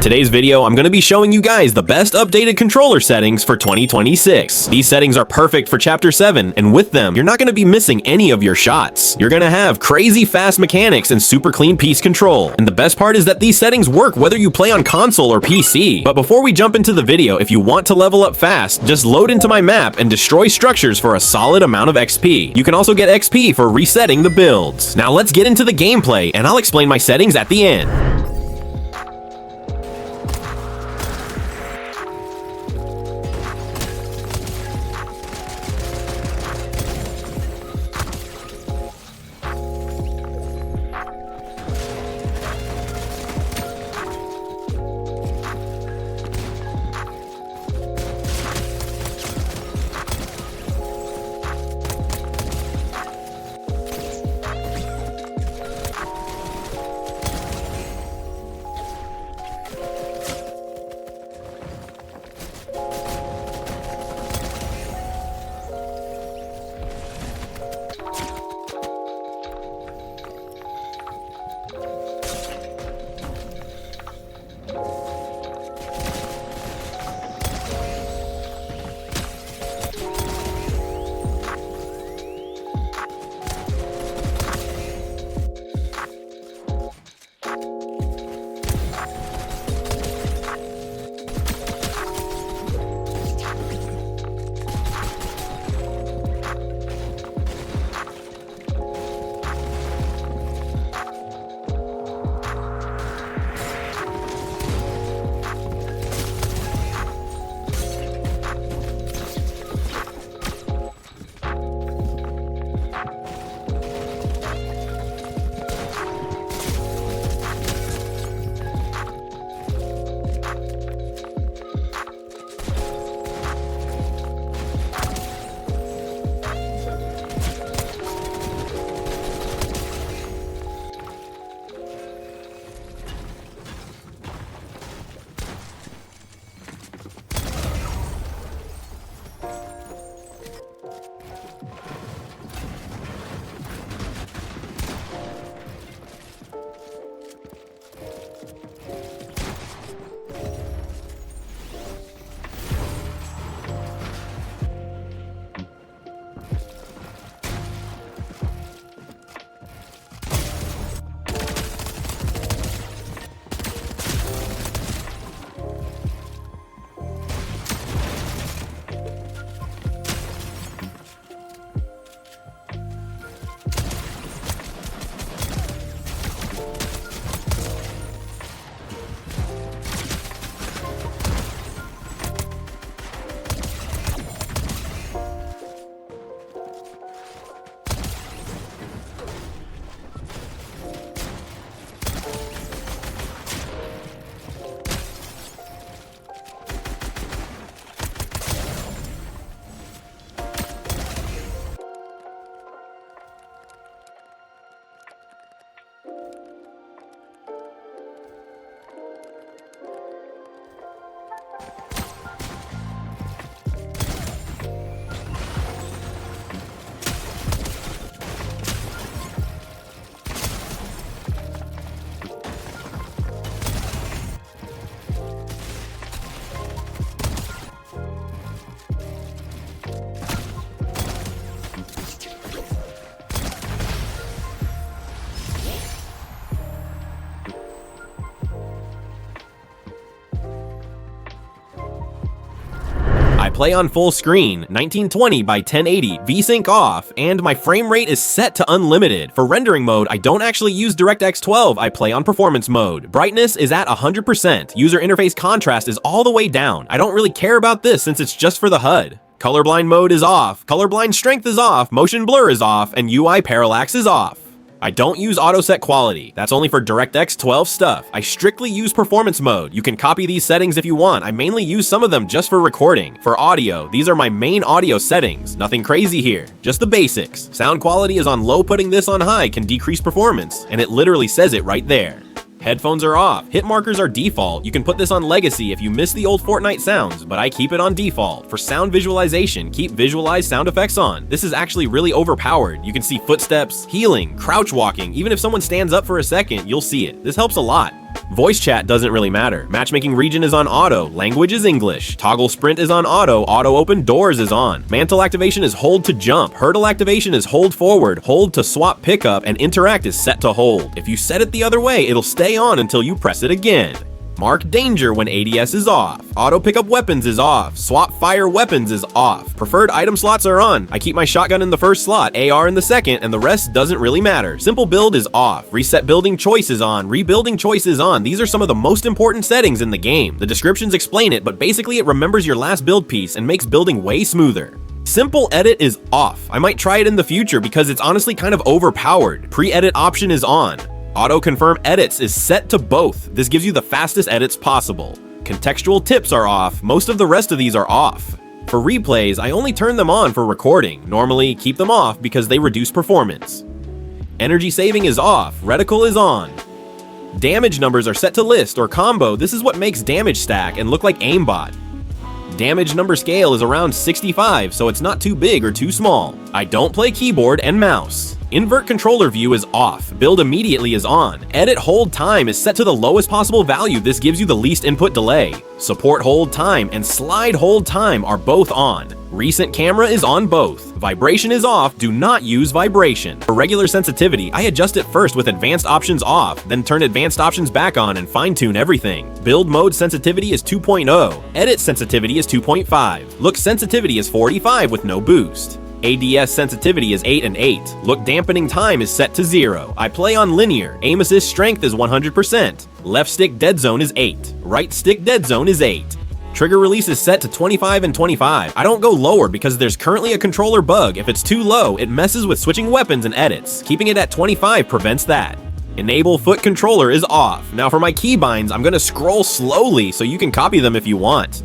today's video, I'm going to be showing you guys the best updated controller settings for 2026. These settings are perfect for Chapter 7, and with them, you're not going to be missing any of your shots. You're going to have crazy fast mechanics and super clean piece control. And the best part is that these settings work whether you play on console or PC. But before we jump into the video, if you want to level up fast, just load into my map and destroy structures for a solid amount of XP. You can also get XP for resetting the builds. Now let's get into the gameplay, and I'll explain my settings at the end. I play on full screen, 1920 by 1080, VSync off, and my frame rate is set to unlimited. For rendering mode, I don't actually use DirectX 12, I play on performance mode. Brightness is at 100%, user interface contrast is all the way down. I don't really care about this since it's just for the HUD. Colorblind mode is off, colorblind strength is off, motion blur is off, and UI parallax is off. I don't use auto set quality, that's only for DirectX 12 stuff. I strictly use performance mode. You can copy these settings if you want. I mainly use some of them just for recording. For audio, these are my main audio settings. Nothing crazy here, just the basics. Sound quality is on low, putting this on high can decrease performance, and it literally says it right there. Headphones are off. Hit markers are default. You can put this on legacy if you miss the old Fortnite sounds, but I keep it on default. For sound visualization, keep visualized sound effects on. This is actually really overpowered. You can see footsteps, healing, crouch walking. Even if someone stands up for a second, you'll see it. This helps a lot. Voice chat doesn't really matter. Matchmaking region is on auto, language is English. Toggle sprint is on auto open doors is on. Mantle activation is hold to jump. Hurdle activation is hold forward. Hold to swap pickup, and interact is set to hold. If you set it the other way, it'll stay on until you press it again. Mark danger when ADS is off. Auto pickup weapons is off. Swap fire weapons is off. Preferred item slots are on. I keep my shotgun in the first slot, AR in the second, and the rest doesn't really matter. Simple build is off. Reset building choice is on. Rebuilding choice is on. These are some of the most important settings in the game. The descriptions explain it, but basically it remembers your last build piece and makes building way smoother. Simple edit is off. I might try it in the future because it's honestly kind of overpowered. Pre-edit option is on. Auto-confirm edits is set to both. This gives you the fastest edits possible. Contextual tips are off. Most of the rest of these are off. For replays, I only turn them on for recording. Normally, keep them off because they reduce performance. Energy saving is off. Reticle is on. Damage numbers are set to list or combo. This is what makes damage stack and look like Aimbot. Damage number scale is around 65, so it's not too big or too small. I don't play keyboard and mouse. Invert controller view is off. Build immediately is on. Edit hold time is set to the lowest possible value. This gives you the least input delay. Support hold time and slide hold time are both on. Recent camera is on both. Vibration is off. Do not use vibration. For regular sensitivity, I adjust it first with advanced options off, then turn advanced options back on and fine-tune everything. Build mode sensitivity is 2.0. Edit sensitivity is 2.5. Look sensitivity is 45 with no boost. ADS sensitivity is 8 and 8. Look dampening time is set to 0. I play on linear. Aim assist strength is 100%. Left stick dead zone is 8. Right stick dead zone is 8. Trigger release is set to 25 and 25. I don't go lower because there's currently a controller bug. If it's too low, it messes with switching weapons and edits. Keeping it at 25 prevents that. Enable foot controller is off. Now for my keybinds, I'm gonna scroll slowly so you can copy them if you want.